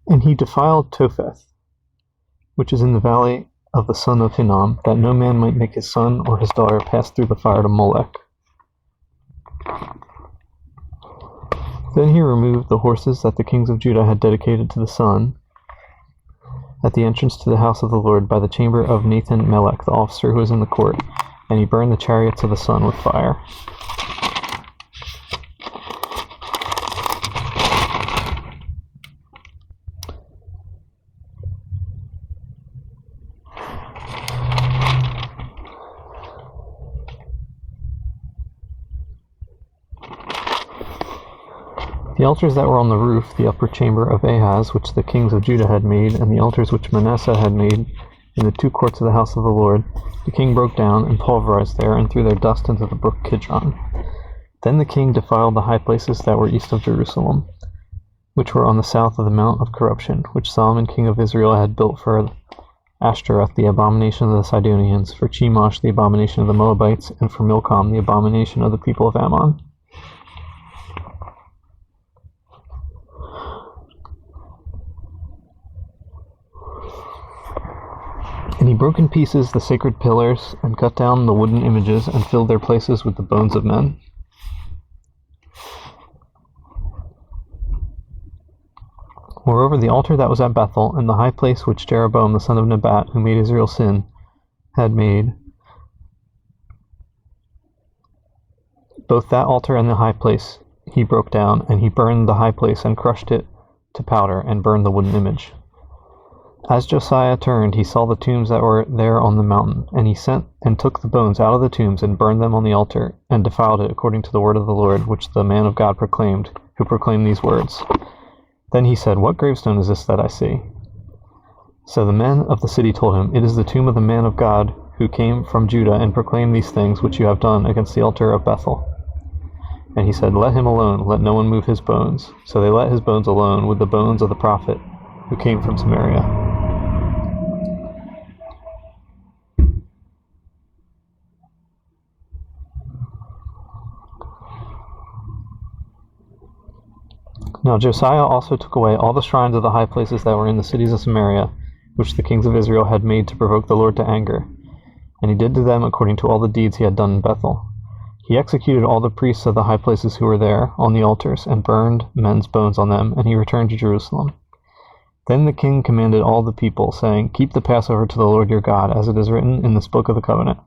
And he defiled Topheth, which is in the valley of the son of Hinnom, that no man might make his son or his daughter pass through the fire to Molech. Then he removed the horses that the kings of Judah had dedicated to the sun at the entrance to the house of the Lord by the chamber of Nathan Melech, the officer who was in the court, and he burned the chariots of the sun with fire. The altars that were on the roof, the upper chamber of Ahaz, which the kings of Judah had made, and the altars which Manasseh had made in the two courts of the house of the Lord, the king broke down and pulverized there, and threw their dust into the brook Kidron. Then the king defiled the high places that were east of Jerusalem, which were on the south of the Mount of Corruption, which Solomon king of Israel had built for Ashtoreth, the abomination of the Sidonians, for Chemosh, the abomination of the Moabites, and for Milcom, the abomination of the people of Ammon. And he broke in pieces the sacred pillars, and cut down the wooden images, and filled their places with the bones of men. Moreover, the altar that was at Bethel, and the high place which Jeroboam the son of Nebat, who made Israel sin, had made, both that altar and the high place he broke down, and he burned the high place, and crushed it to powder, and burned the wooden image. As Josiah turned, he saw the tombs that were there on the mountain, and he sent and took the bones out of the tombs, and burned them on the altar, and defiled it according to the word of the Lord, which the man of God proclaimed, who proclaimed these words. Then he said, "What gravestone is this that I see?" So the men of the city told him, "It is the tomb of the man of God, who came from Judah, and proclaimed these things which you have done against the altar of Bethel." And he said, "Let him alone, let no one move his bones." So they let his bones alone, with the bones of the prophet who came from Samaria. Now Josiah also took away all the shrines of the high places that were in the cities of Samaria, which the kings of Israel had made to provoke the Lord to anger. And he did to them according to all the deeds he had done in Bethel. He executed all the priests of the high places who were there on the altars, and burned men's bones on them, and he returned to Jerusalem. Then the king commanded all the people, saying, "Keep the Passover to the Lord your God, as it is written in this book of the covenant."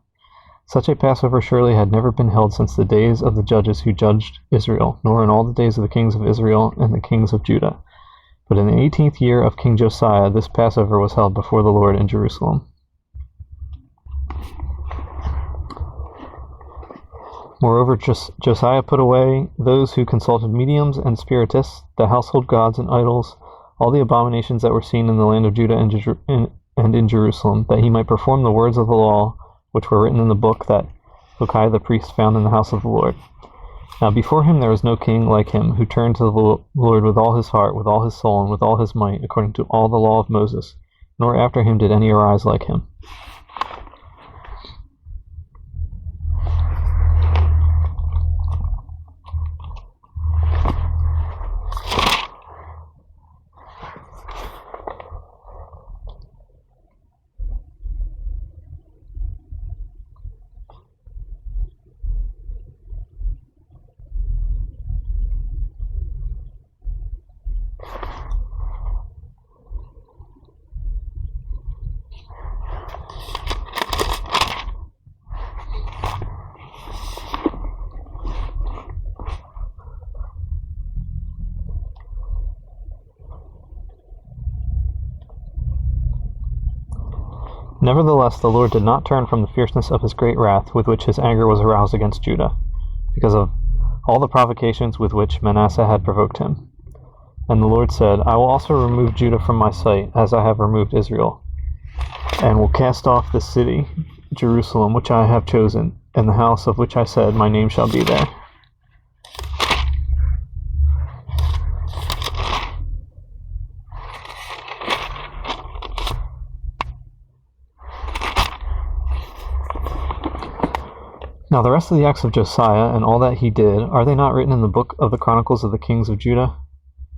Such a Passover surely had never been held since the days of the judges who judged Israel, nor in all the days of the kings of Israel and the kings of Judah. But in the 18th year of King Josiah, this Passover was held before the Lord in Jerusalem. Moreover, Josiah put away those who consulted mediums and spiritists, the household gods and idols, all the abominations that were seen in the land of Judah and in Jerusalem, that he might perform the words of the law which were written in the book that Hilkiah the priest found in the house of the Lord. Now before him there was no king like him, who turned to the Lord with all his heart, with all his soul, and with all his might, according to all the law of Moses, nor after him did any arise like him. Nevertheless, the Lord did not turn from the fierceness of his great wrath with which his anger was aroused against Judah, because of all the provocations with which Manasseh had provoked him. And the Lord said, "I will also remove Judah from my sight, as I have removed Israel, and will cast off the city, Jerusalem, which I have chosen, and the house of which I said, my name shall be there." Now the rest of the acts of Josiah and all that he did, are they not written in the book of the Chronicles of the kings of Judah?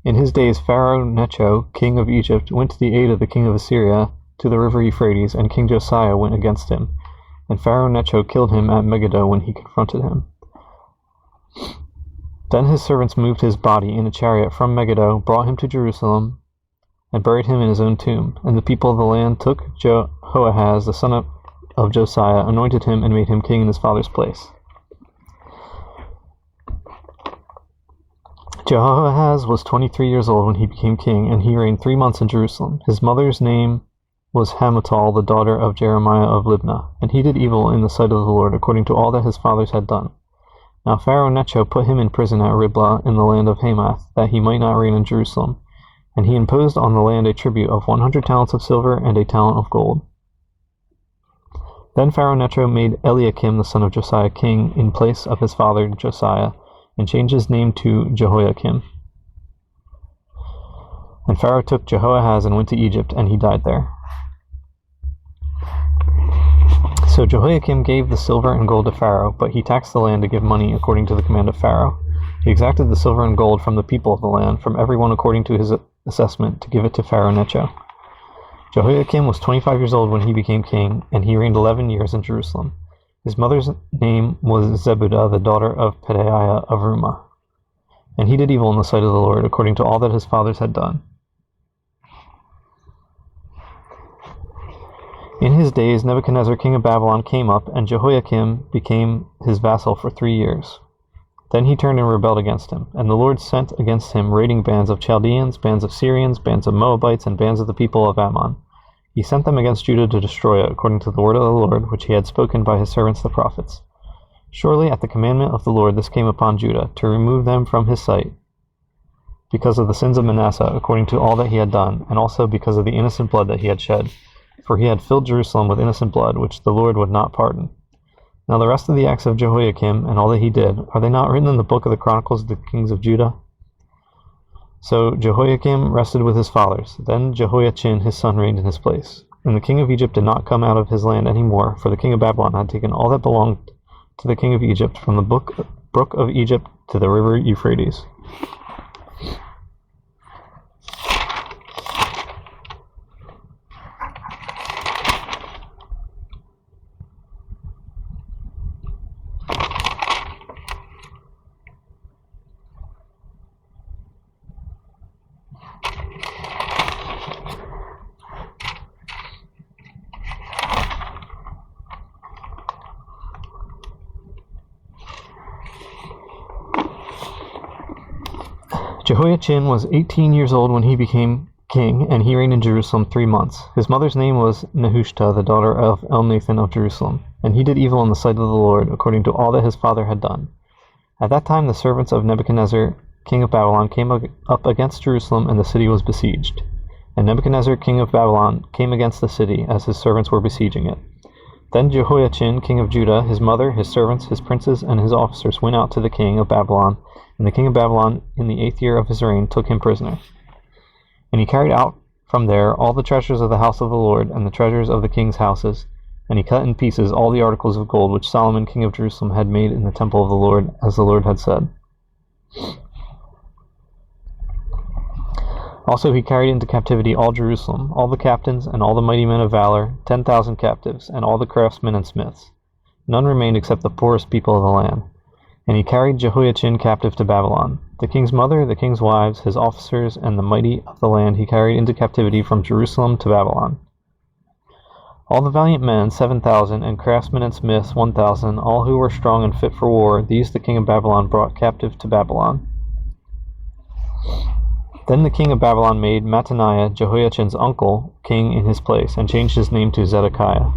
In his days Pharaoh Necho, king of Egypt, went to the aid of the king of Assyria to the river Euphrates, and King Josiah went against him. And Pharaoh Necho killed him at Megiddo when he confronted him. Then his servants moved his body in a chariot from Megiddo, brought him to Jerusalem, and buried him in his own tomb. And the people of the land took Jehoahaz, the son of Josiah, anointed him, and made him king in his father's place. Jehoahaz was 23 years old when he became king, and he reigned 3 months in Jerusalem. His mother's name was Hamutal, the daughter of Jeremiah of Libnah, and he did evil in the sight of the Lord, according to all that his fathers had done. Now Pharaoh Necho put him in prison at Riblah in the land of Hamath, that he might not reign in Jerusalem. And he imposed on the land a tribute of 100 talents of silver and a talent of gold. Then Pharaoh Necho made Eliakim, the son of Josiah, king in place of his father Josiah, and changed his name to Jehoiakim. And Pharaoh took Jehoahaz and went to Egypt, and he died there. So Jehoiakim gave the silver and gold to Pharaoh, but he taxed the land to give money according to the command of Pharaoh. He exacted the silver and gold from the people of the land, from everyone according to his assessment, to give it to Pharaoh Necho. Jehoiakim was 25 years old when he became king, and he reigned 11 years in Jerusalem. His mother's name was Zebudah, the daughter of Pedaiah of Rumah. And he did evil in the sight of the Lord, according to all that his fathers had done. In his days Nebuchadnezzar king of Babylon came up, and Jehoiakim became his vassal for 3 years. Then he turned and rebelled against him, and the Lord sent against him raiding bands of Chaldeans, bands of Syrians, bands of Moabites, and bands of the people of Ammon. He sent them against Judah to destroy it, according to the word of the Lord, which he had spoken by his servants the prophets. Surely at the commandment of the Lord this came upon Judah, to remove them from his sight, because of the sins of Manasseh, according to all that he had done, and also because of the innocent blood that he had shed. For he had filled Jerusalem with innocent blood, which the Lord would not pardon. Now the rest of the acts of Jehoiakim, and all that he did, are they not written in the book of the Chronicles of the kings of Judah? So Jehoiakim rested with his fathers. Then Jehoiachin his son reigned in his place. And the king of Egypt did not come out of his land any more, for the king of Babylon had taken all that belonged to the king of Egypt, from the brook of Egypt to the river Euphrates. Jehoiachin was 18 years old when he became king, and he reigned in Jerusalem 3 months. His mother's name was Nehushta, the daughter of Elnathan of Jerusalem. And he did evil in the sight of the Lord, according to all that his father had done. At that time the servants of Nebuchadnezzar, king of Babylon, came up against Jerusalem, and the city was besieged. And Nebuchadnezzar, king of Babylon, came against the city, as his servants were besieging it. Then Jehoiachin, king of Judah, his mother, his servants, his princes, and his officers went out to the king of Babylon, and the king of Babylon, in the 8th year of his reign, took him prisoner. And he carried out from there all the treasures of the house of the Lord, and the treasures of the king's houses, and he cut in pieces all the articles of gold which Solomon king of Jerusalem had made in the temple of the Lord, as the Lord had said. Also he carried into captivity all Jerusalem, all the captains, and all the mighty men of valor, 10,000 captives, and all the craftsmen and smiths. None remained except the poorest people of the land. And he carried Jehoiachin captive to Babylon. The king's mother, the king's wives, his officers, and the mighty of the land he carried into captivity from Jerusalem to Babylon. All the valiant men, 7,000, and craftsmen and smiths, 1,000, all who were strong and fit for war, these the king of Babylon brought captive to Babylon. Then the king of Babylon made Mattaniah, Jehoiachin's uncle, king in his place, and changed his name to Zedekiah.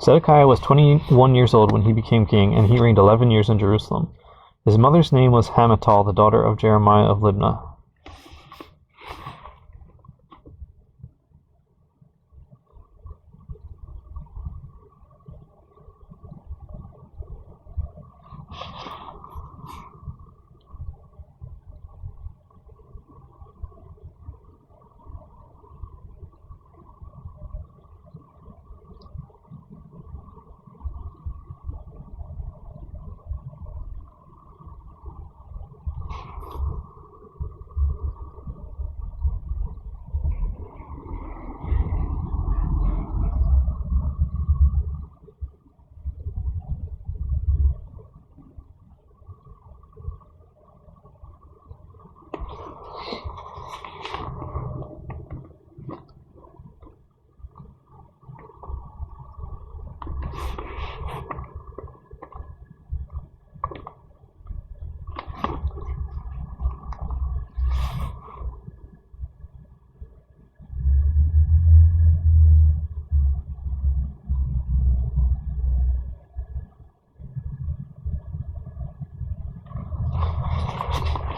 Zedekiah was 21 years old when he became king, and he reigned 11 years in Jerusalem. His mother's name was Hamutal, the daughter of Jeremiah of Libnah.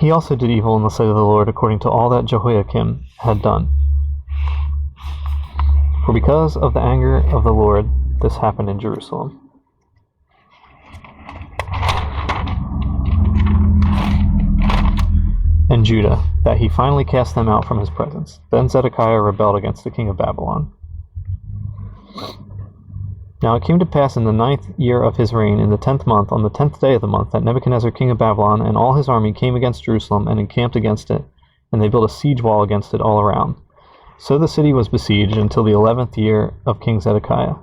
He also did evil in the sight of the Lord according to all that Jehoiakim had done. For because of the anger of the Lord, this happened in Jerusalem. And Judah, that he finally cast them out from his presence. Then Zedekiah rebelled against the king of Babylon. Now it came to pass in the 9th year of his reign, in the 10th month, on the 10th day of the month, that Nebuchadnezzar king of Babylon and all his army came against Jerusalem and encamped against it, and they built a siege wall against it all around. So the city was besieged until the 11th year of King Zedekiah.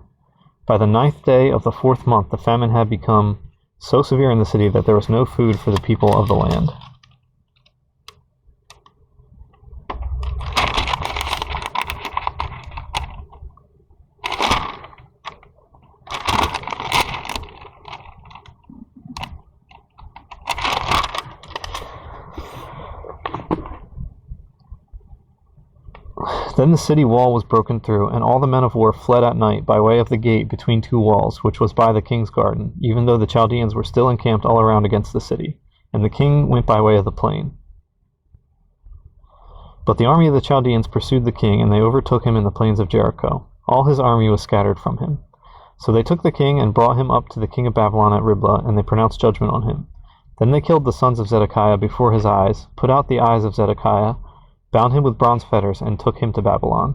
By the 9th day of the 4th month, the famine had become so severe in the city that there was no food for the people of the land. Then the city wall was broken through, and all the men of war fled at night by way of the gate between two walls, which was by the king's garden, even though the Chaldeans were still encamped all around against the city. And the king went by way of the plain. But the army of the Chaldeans pursued the king, and they overtook him in the plains of Jericho. All his army was scattered from him. So they took the king and brought him up to the king of Babylon at Riblah, and they pronounced judgment on him. Then they killed the sons of Zedekiah before his eyes, put out the eyes of Zedekiah, bound him with bronze fetters, and took him to Babylon.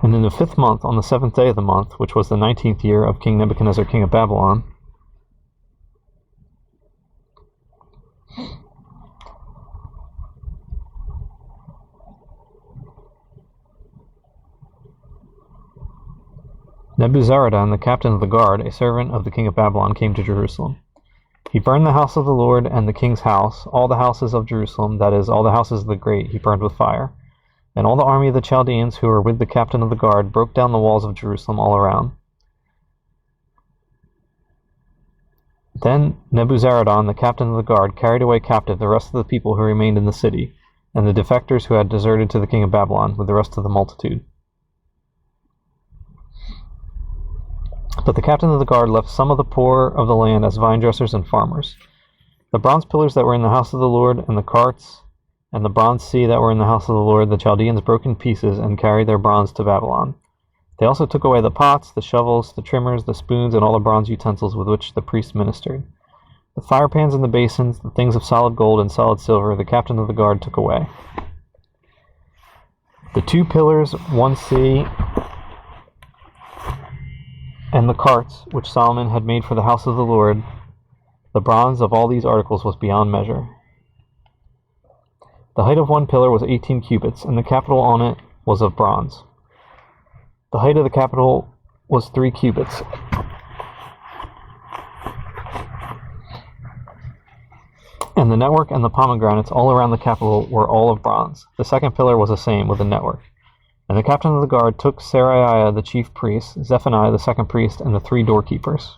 And in the 5th month, on the 7th day of the month, which was the 19th year of King Nebuchadnezzar king of Babylon, Nebuzaradan, the captain of the guard, a servant of the king of Babylon, came to Jerusalem. He burned the house of the Lord and the king's house, all the houses of Jerusalem, that is, all the houses of the great, he burned with fire. And all the army of the Chaldeans who were with the captain of the guard broke down the walls of Jerusalem all around. Then Nebuzaradan, the captain of the guard, carried away captive the rest of the people who remained in the city, and the defectors who had deserted to the king of Babylon, with the rest of the multitude. But the captain of the guard left some of the poor of the land as vine dressers and farmers. The bronze pillars that were in the house of the Lord, and the carts, and the bronze sea that were in the house of the Lord, the Chaldeans broke in pieces and carried their bronze to Babylon. They also took away the pots, the shovels, the trimmers, the spoons, and all the bronze utensils with which the priests ministered. The fire pans and the basins, the things of solid gold and solid silver, the captain of the guard took away. The 2 pillars, 1 sea, and the carts which Solomon had made for the house of the Lord, the bronze of all these articles was beyond measure. The height of 1 pillar was 18 cubits, and the capital on it was of bronze. The height of the capital was 3 cubits. And the network and the pomegranates all around the capital were all of bronze. The 2nd pillar was the same, with a network. And the captain of the guard took Seraiah the chief priest, Zephaniah the 2nd priest, and the 3 doorkeepers.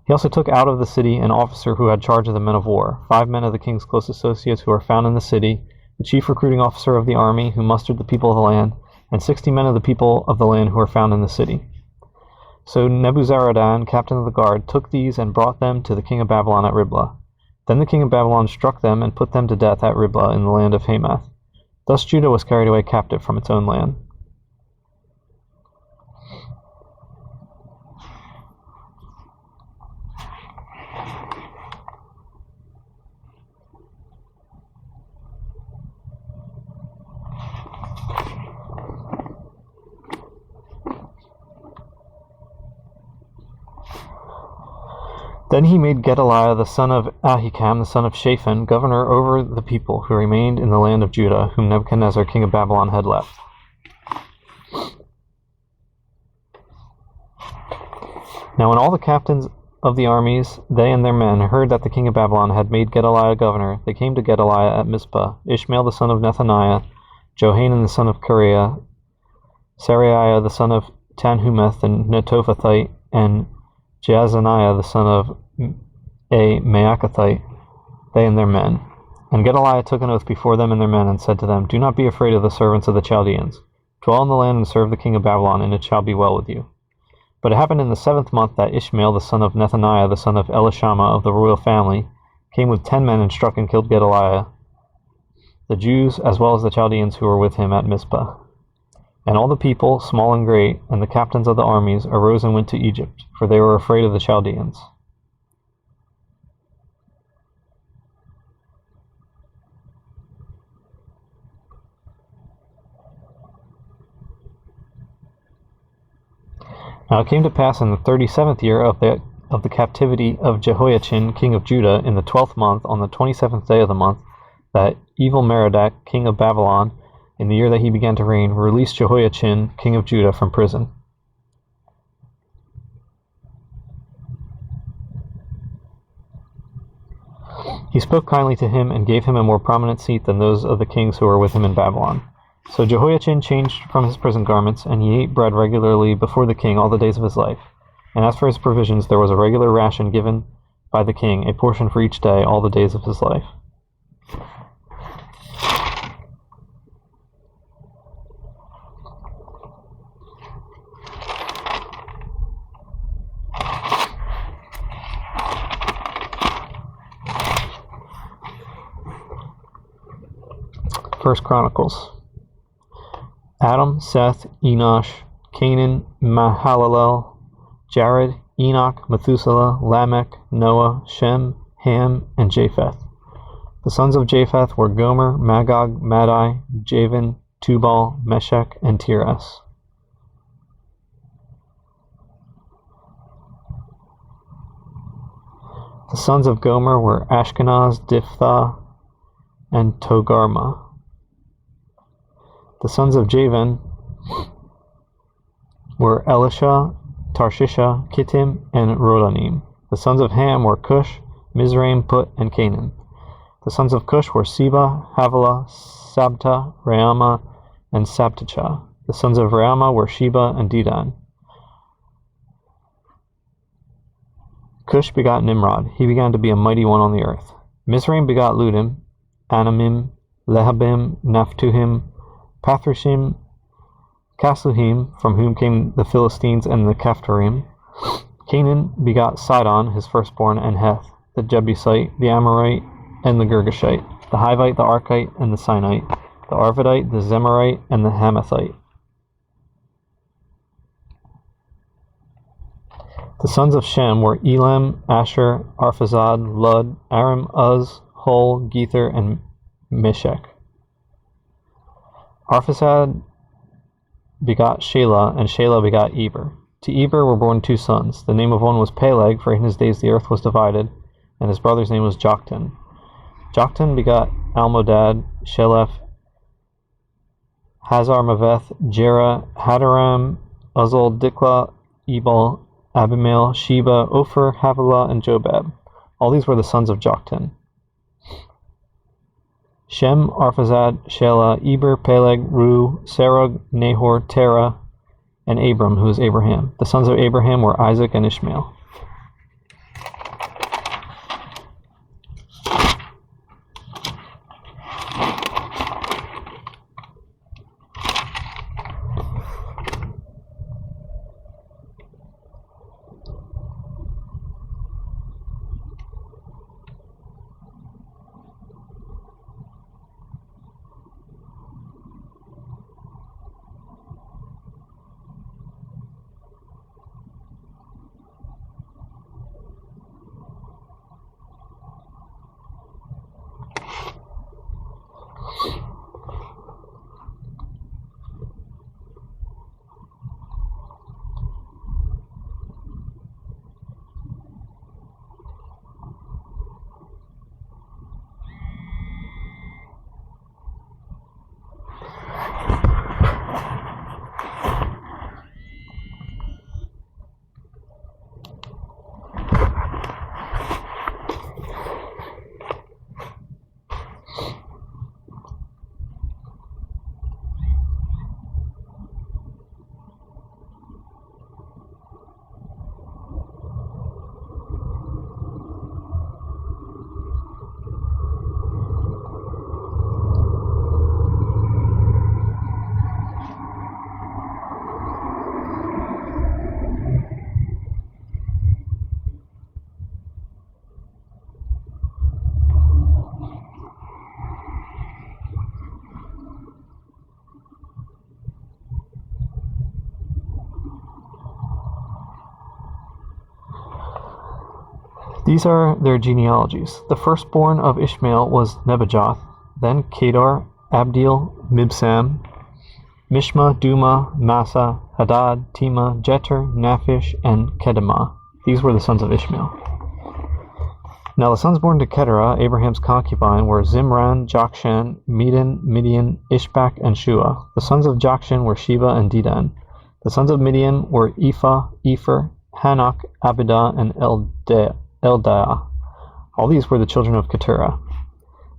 He also took out of the city an officer who had charge of the men of war, 5 men of the king's close associates who were found in the city, the chief recruiting officer of the army who mustered the people of the land, and 60 men of the people of the land who were found in the city. So Nebuzaradan, captain of the guard, took these and brought them to the king of Babylon at Riblah. Then the king of Babylon struck them and put them to death at Riblah in the land of Hamath. Thus Judah was carried away captive from its own land. Then he made Gedaliah the son of Ahikam, the son of Shaphan, governor over the people who remained in the land of Judah, whom Nebuchadnezzar king of Babylon had left. Now when all the captains of the armies, they and their men, heard that the king of Babylon had made Gedaliah governor, they came to Gedaliah at Mizpah, Ishmael the son of Nethaniah, Johanan the son of Kareah, Seraiah the son of Tanhumeth and Netophathite, and Jaazaniah the son of a Maacathite, they and their men. And Gedaliah took an oath before them and their men, and said to them, Do not be afraid of the servants of the Chaldeans. Dwell in the land and serve the king of Babylon, and it shall be well with you. But it happened in the 7th month that Ishmael, the son of Nethaniah, the son of Elishama of the royal family, came with 10 men and struck and killed Gedaliah, the Jews as well as the Chaldeans who were with him at Mizpah. And all the people, small and great, and the captains of the armies arose and went to Egypt, for they were afraid of the Chaldeans. Now it came to pass in the 37th year of the captivity of Jehoiachin, king of Judah, in the 12th month, on the 27th day of the month, that Evil-Merodach, king of Babylon, in the year that he began to reign, released Jehoiachin, king of Judah, from prison. He spoke kindly to him and gave him a more prominent seat than those of the kings who were with him in Babylon. So Jehoiachin changed from his prison garments, and he ate bread regularly before the king all the days of his life. And as for his provisions, there was a regular ration given by the king, a portion for each day, all the days of his life. First Chronicles. Adam, Seth, Enosh, Canaan, Mahalalel, Jared, Enoch, Methuselah, Lamech, Noah, Shem, Ham, and Japheth. The sons of Japheth were Gomer, Magog, Madai, Javan, Tubal, Meshech, and Tiras. The sons of Gomer were Ashkenaz, Diphthah, and Togarmah. The sons of Javan were Elisha, Tarshisha, Kittim, and Rodanim. The sons of Ham were Cush, Mizraim, Put, and Canaan. The sons of Cush were Seba, Havilah, Sabta, Raama, and Sabtecha. The sons of Raama were Sheba and Dedan. Cush begot Nimrod. He began to be a mighty one on the earth. Mizraim begot Ludim, Anamim, Lehabim, Naphtuhim, Pathrushim, Casluhim, from whom came the Philistines and the Caphtorim. Canaan begot Sidon, his firstborn, and Heth, the Jebusite, the Amorite, and the Girgashite, the Hivite, the Archite, and the Sinite, the Arvadite, the Zemarite, and the Hamathite. The sons of Shem were Elam, Asher, Arphazad, Lud, Aram, Uz, Hul, Gether, and Meshech. Arphazad begot Shelah, and Shelah begot Eber. To Eber were born 2 sons. The name of one was Peleg, for in his days the earth was divided, and his brother's name was Joktan. Joktan begot Almodad, Sheleph, Hazarmaveth, Jerah, Hadaram, Uzal, Dikla, Ebal, Abimael, Sheba, Ophir, Havilah, and Jobab. All these were the sons of Joktan. Shem, Arphazad, Shelah, Eber, Peleg, Ru, Serug, Nahor, Terah, and Abram, who is Abraham. The sons of Abraham were Isaac and Ishmael. These are their genealogies. The firstborn of Ishmael was Nebajoth, then Kedar, Abdeel, Mibsam, Mishma, Duma, Massa, Hadad, Tema, Jeter, Naphish, and Kedemah. These were the sons of Ishmael. Now the sons born to Keturah, Abraham's concubine, were Zimran, Jokshan, Medan, Midian, Ishbak, and Shua. The sons of Jokshan were Sheba and Dedan. The sons of Midian were Ephah, Epher, Hanok, Abidah, and Eldaah. All these were the children of Keturah.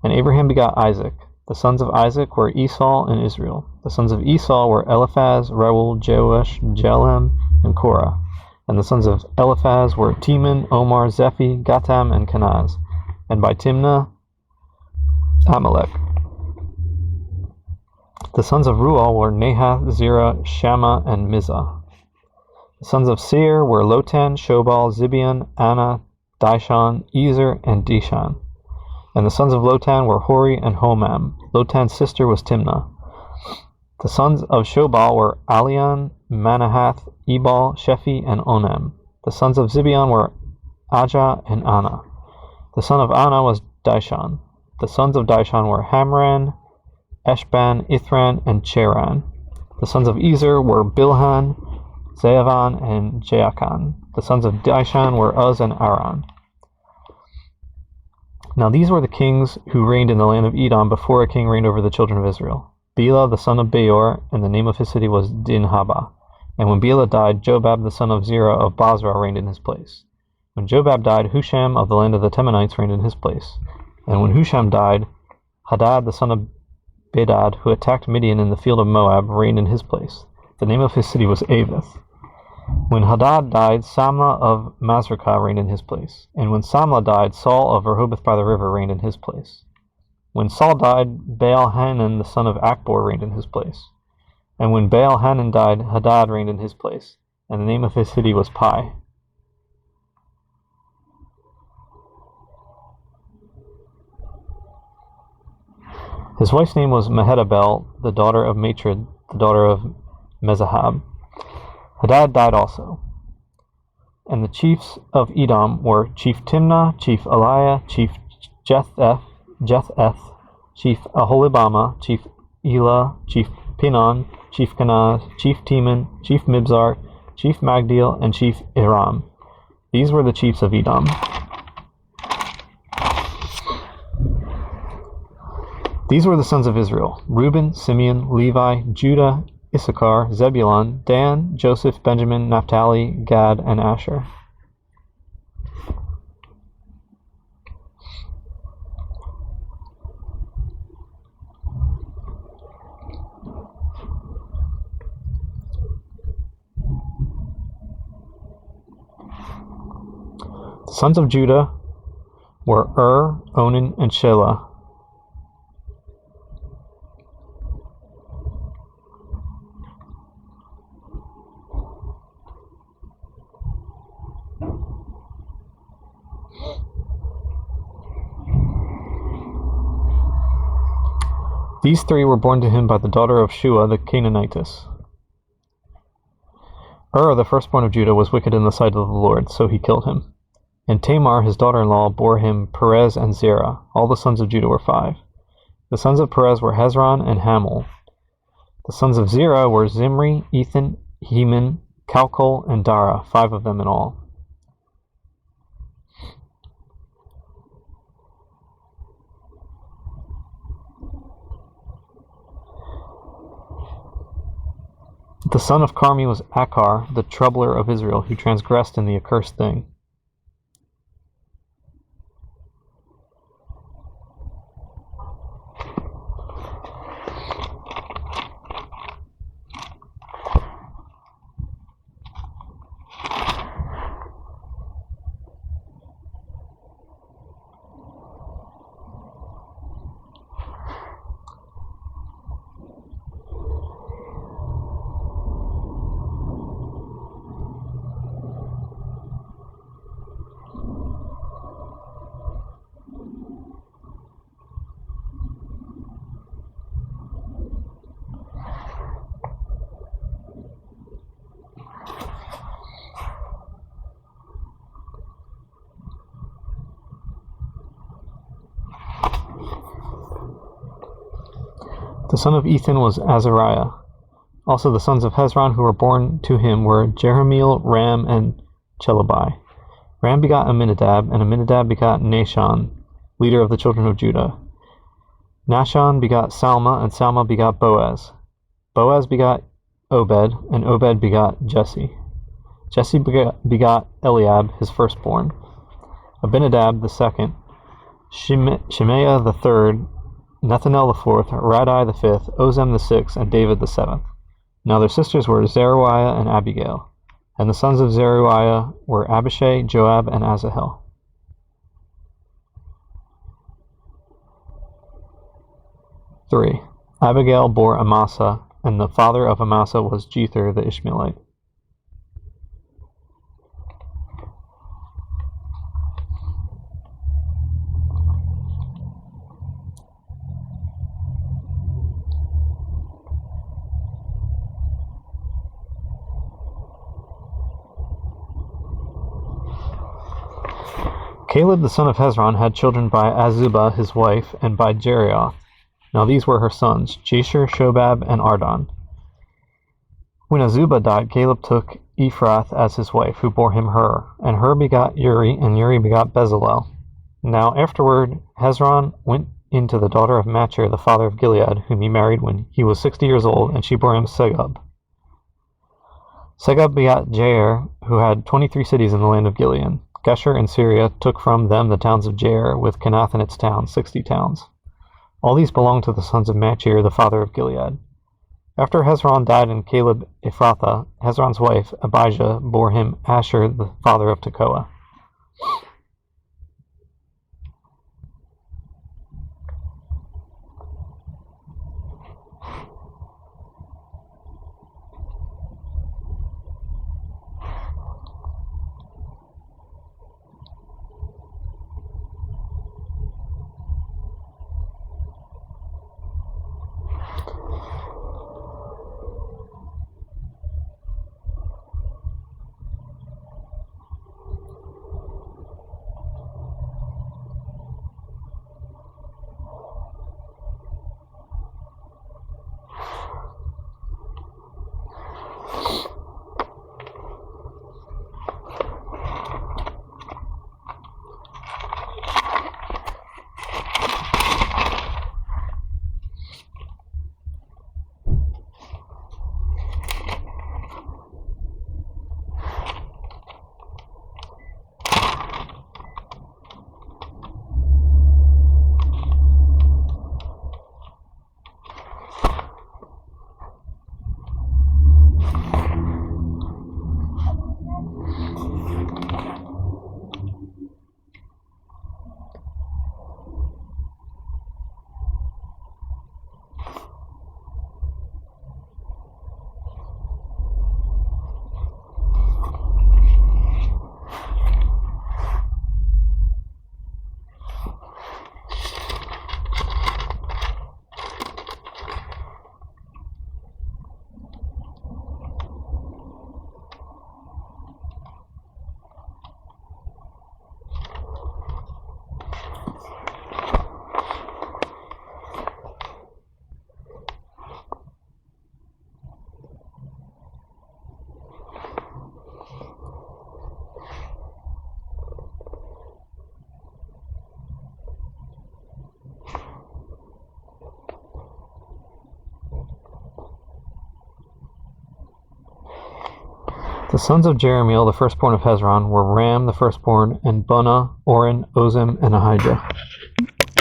And Abraham begot Isaac. The sons of Isaac were Esau and Israel. The sons of Esau were Eliphaz, Reuel, Jeush, Jalem, and Korah. And the sons of Eliphaz were Teman, Omar, Zephi, Gatam, and Kenaz. And by Timnah, Amalek. The sons of Ruel were Nahath, Zerah, Shammah, and Mizah. The sons of Seir were Lotan, Shobal, Zibeon, Anna, Dishon, Ezer, and Dishan. And the sons of Lotan were Hori and Homam. Lotan's sister was Timnah. The sons of Shobal were Alian, Manahath, Ebal, Shephi, and Onam. The sons of Zibeon were Ajah and Anna. The son of Anna was Dishon. The sons of Dishon were Hamran, Eshban, Ithran, and Cheran. The sons of Ezer were Bilhan, Zeavan, and Jaakan. The sons of Dishon were Uz and Aran. Now these were the kings who reigned in the land of Edom before a king reigned over the children of Israel. Bela the son of Beor, and the name of his city was Dinhabah. And when Bela died, Jobab the son of Zerah of Basra reigned in his place. When Jobab died, Husham of the land of the Temanites reigned in his place. And when Husham died, Hadad the son of Bedad, who attacked Midian in the field of Moab, reigned in his place. The name of his city was Avith. When Hadad died, Samlah of Masrekah reigned in his place. And when Samlah died, Saul of Rehoboth by the river reigned in his place. When Saul died, Baal-Hanan the son of Akbor reigned in his place. And when Baal-Hanan died, Hadad reigned in his place. And the name of his city was Pai. His wife's name was Mehetabel, the daughter of Matred, the daughter of Mezahab. Hadad died also. And the chiefs of Edom were Chief Timnah, Chief Eliah, Chief Jetheth, Chief Aholibama, Chief Elah, Chief Pinon, Chief Kenaz, Chief Teman, Chief Mibzar, Chief Magdiel, and Chief Iram. These were the chiefs of Edom. These were the sons of Israel: Reuben, Simeon, Levi, Judah, Issachar, Zebulun, Dan, Joseph, Benjamin, Naphtali, Gad, and Asher. The sons of Judah were Onan, and Shelah. These three were born to him by the daughter of Shua the Canaanitess. The firstborn of Judah, was wicked in the sight of the Lord, so he killed him. And Tamar, his daughter-in-law, bore him Perez and Zerah. All the sons of Judah were 5. The sons of Perez were Hezron and Hamul. The sons of Zerah were Zimri, Ethan, Heman, Calcol, and Dara, 5 of them in all. The son of Carmi was Achar, the troubler of Israel, who transgressed in the accursed thing. The son of Ethan was Azariah. Also the sons of Hezron who were born to him were Jerahmeel, Ram, and Chelubai. Ram begot Amminadab, and Amminadab begot Nahshon, leader of the children of Judah. Nahshon begot Salma, and Salma begot Boaz. Boaz begot Obed, and Obed begot Jesse. Jesse begot Eliab, his firstborn, Abinadab the second, Shemaiah the third, Nethanel the fourth, Radai the fifth, Ozem the sixth, and David the seventh. Now their sisters were Zeruiah and Abigail. And the sons of Zeruiah were Abishai, Joab, and Asahel. Three. Abigail bore Amasa, and the father of Amasa was Jether the Ishmaelite. Caleb the son of Hezron had children by Azubah his wife, and by Jerioth. Now these were her sons, Jasher, Shobab, and Ardon. When Azubah died, Caleb took Ephrath as his wife, who bore him Hur, and Hur begot Uri, and Uri begot Bezalel. Now afterward Hezron went into the daughter of Machir, the father of Gilead, whom he married when he was 60 years old, and she bore him Segub. Segub begot Jair, who had 23 cities in the land of Gilead. Gesher and Syria took from them the towns of Jair, with Kenath and its towns, 60 towns. All these belonged to the sons of Machir, the father of Gilead. After Hezron died and Caleb Ephrathah, Hezron's wife, Abijah, bore him Asher, the father of Tekoa. The sons of Jerahmeel, the firstborn of Hezron, were Ram the firstborn, and Bunah, Oren, Ozem, and Ahijah.